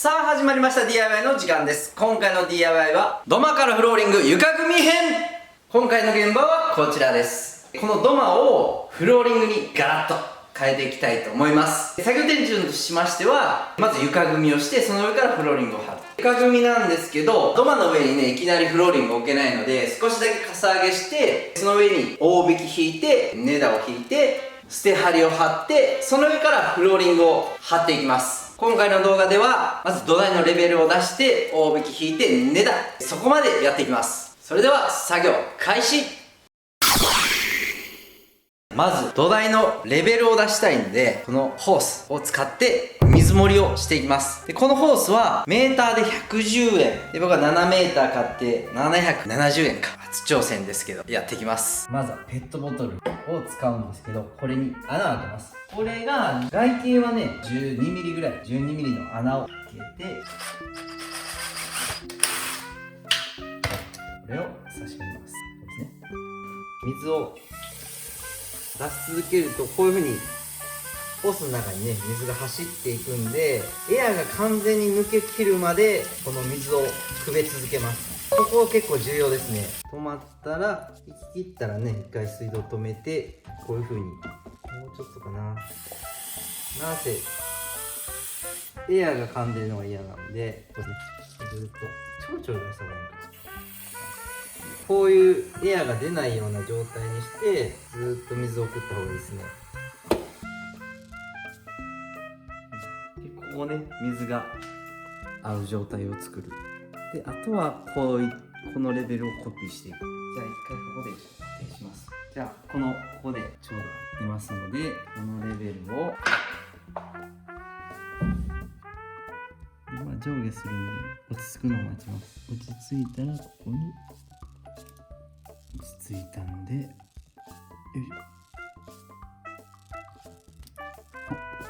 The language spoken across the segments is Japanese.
さあ始まりました DIY の時間です。今回の DIY は土間からフローリング床組み編。今回の現場はこちらです。この土間をフローリングにガラッと変えていきたいと思います。作業手順としましては、まず床組みをして、その上からフローリングを貼る。床組みなんですけど、土間の上にね、いきなりフローリングを置けないので、少しだけかさ上げして、その上に大引き引いて、根太を引いて、捨て張りを貼って、その上からフローリングを貼っていきます。今回の動画では、まず土台のレベルを出して、大引き引いて、根太。そこまでやっていきます。それでは、作業開始。まず土台のレベルを出したいので、このホースを使って水盛りをしていきます。でこのホースはメーターで110円で、僕は7メーター買って770円か。初挑戦ですけどやっていきます。まずはペットボトルを使うんですけど、これに穴を開けます。これが外径はね 12mm ぐらい、 12mm の穴を開けて、これを差し込みます。こうですね。水を出し続けると、こういう風にホースの中にね、水が走っていくんで、エアが完全に抜けきるまでこの水をくべ続けます。ここ結構重要ですね。止まったら、行き切ったらね、一回水道止めて、こういう風にもうちょっとかな、なんせエアが噛んでるのが嫌なので、こうずっとちょろちょろ出した方がいいかな。こういうエアが出ないような状態にして、ずっと水を送った方がいいですね。でここね、水が合う状態を作る。であとはこのレベルをコピーしていく。じゃあ一回ここで固定します。じゃあここでちょうど出ますので、このレベルを今上下するんで、落ち着くのを待ちます。落ち着いたらここに落ち着いたので、よ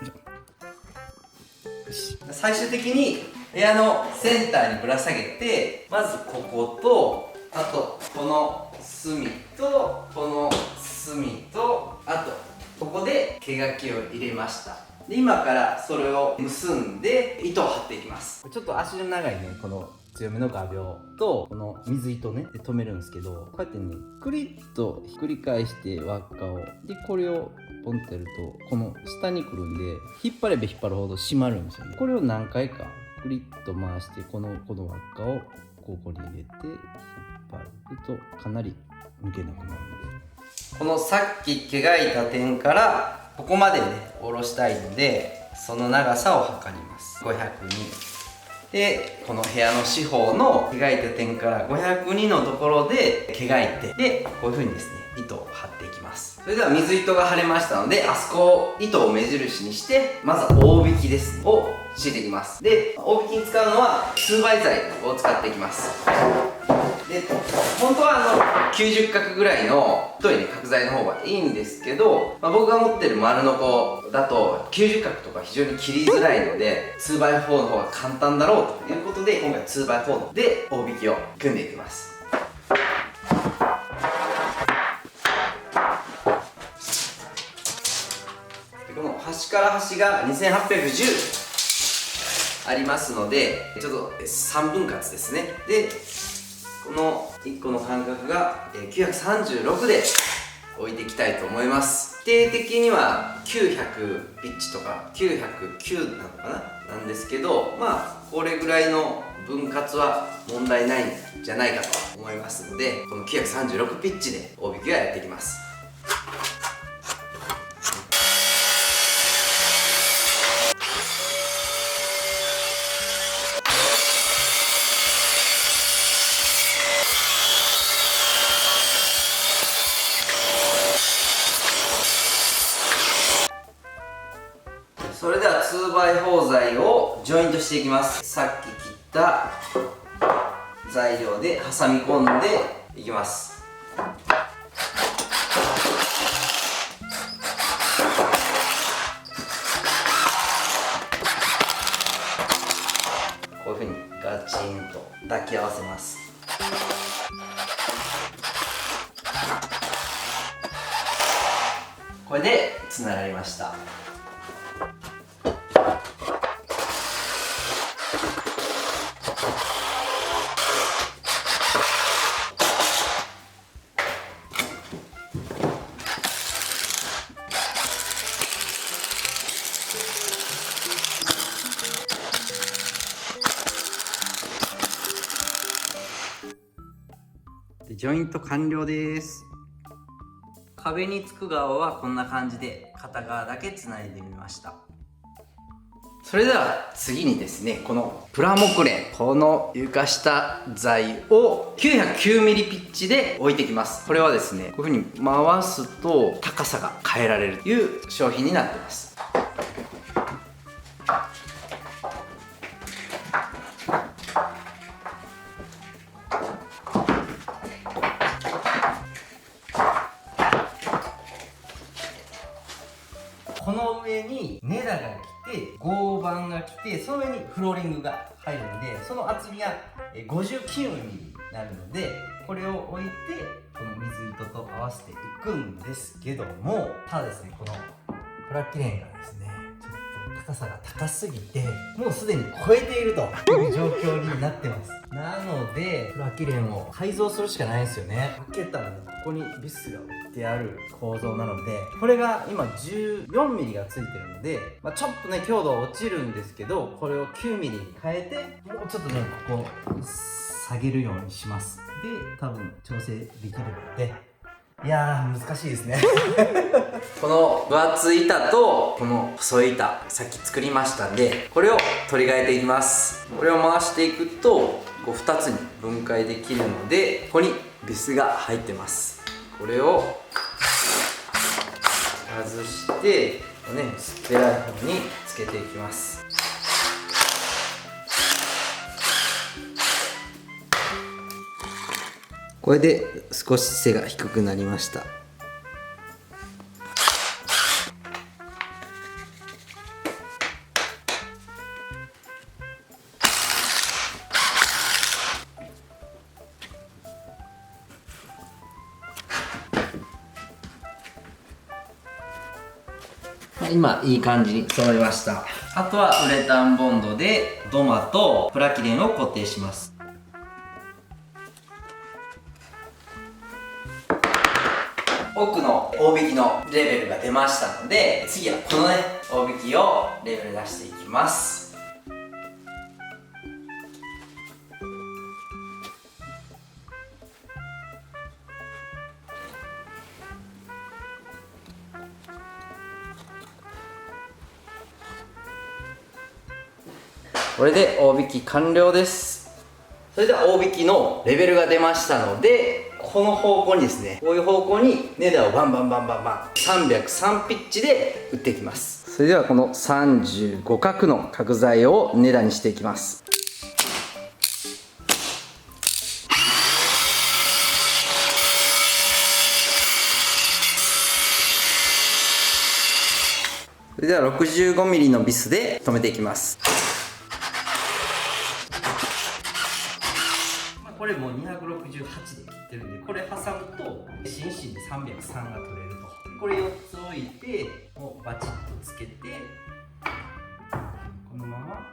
いしょ。最終的に部屋のセンターにぶら下げて、まずここと、あとこの隅とこの隅と、あとここで毛書きを入れました。で今からそれを結んで糸を張っていきます。ちょっと足の長いね、この強めの画鋲とこの水糸ねで留めるんですけど、こうやってねクリッとひっくり返して輪っかをで、これをポンってやるとこの下に来るんで、引っ張れば引っ張るほど締まるんですよね。これを何回かクリッと回して、この輪っかをここに入れて引っ張るとかなり抜けなくなるので、このさっき毛がいた点からここまでね下ろしたいので、その長さを測ります。502で、この部屋の四方の毛がいた点から502のところで毛がいて、でこういう風にですね糸を張っていきます。それでは水糸が張れましたので、あそこを糸を目印にして、まずは大引きですねを敷いていきます。で大引きに使うのは2倍材を使っていきます。で本当は90角ぐらいの太いね角材の方がいいんですけど、僕が持ってる丸ノコだと90角とか非常に切りづらいので 2x4 の方が簡単だろうということで、今回 2x4 で大引きを組んでいきます。でこの端から端が2810ありますので、ちょっと3分割ですね。でこの1個の間隔が936で置いていきたいと思います。規定的には900ピッチとか909なのかななんですけど、これぐらいの分割は問題ないんじゃないかと思いますので、この936ピッチで大引きはやっていきます。それでは 2x4 材をジョイントしていきます。さっき切った材料で挟み込んでいきます。こういうふうにガチンと抱き合わせます。これでつながりました。ジョイント完了です。壁につく側はこんな感じで片側だけつないでみました。それでは次にですね、このプラモクレン、この床下材を 909mm ピッチで置いていきます。これはですね、こういう風に回すと高さが変えられるという商品になってます。この上に根太が来て合板が来て、その上にフローリングが入るんで、その厚みが 59mm になるので、これを置いてこの水糸と合わせていくんですけども、ただですね、このプラキレンがですね、ちょっと高さが高すぎてもうすでに超えているという状況になってます。なのでプラキレンを改造するしかないんですよね。開けたらね、ここにビスが置いてある構造なので、これが今 14mm がついてるので、ちょっとね強度は落ちるんですけど、これを 9mm に変えて、もうちょっとねここ下げるようにします。で多分調整できるので、いやー難しいですねこの分厚い板とこの細い板、さっき作りましたんで、これを取り替えていきます。これを回していくとこう2つに分解できるので、ここにビスが入ってます。これを外して捨てない方につけていきます。これで少し背が低くなりました。今いい感じに染まりました。あとはウレタンボンドで土間とプラキレンを固定します。奥の大引きのレベルが出ましたので、次はこの大引きをレベル出していきます。これで大引き完了です。それでは大引きのレベルが出ましたので、この方向にですね、こういう方向に根太をバンバンバンバンバン303ピッチで打っていきます。それではこの35角の角材を根太にしていきます。それでは 65mm のビスで留めていきます。これもう268で切ってるんで、これ挟むと心身で303が取れると。これ4つ置いて、もうバチッとつけて、このまま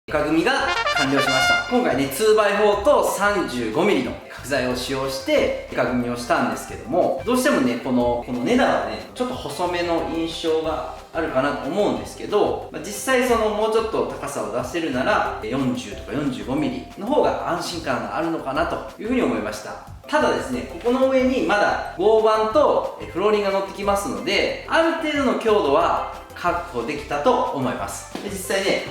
床組みが完了しました。今回ね 2x4 と 35mm の角材を使用して床組みをしたんですけども、どうしてもねこの根太はねちょっと細めの印象があるかなと思うんですけど、実際もうちょっと高さを出せるなら40とか 45mm の方が安心感があるのかなというふうに思いました。ただですね、ここの上にまだ合板とフローリングが乗ってきますので、ある程度の強度は確保できたと思います。で実際ね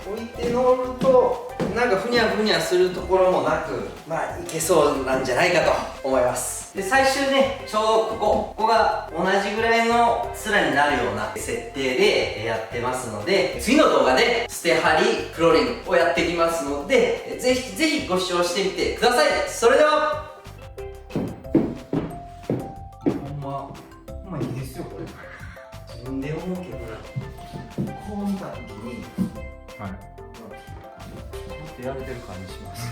置いて乗るとなんかふにゃふにゃするところもなく、まあいけそうなんじゃないかと思います。で最終ね、ちょうどここが同じぐらいの面になるような設定でやってますので、次の動画で捨て張りフローリングをやっていきますので、ぜひぜひご視聴してみてください。それではほんまいいですよこれ。自分で思うけど、こう見た時にはい。やれてる感じします。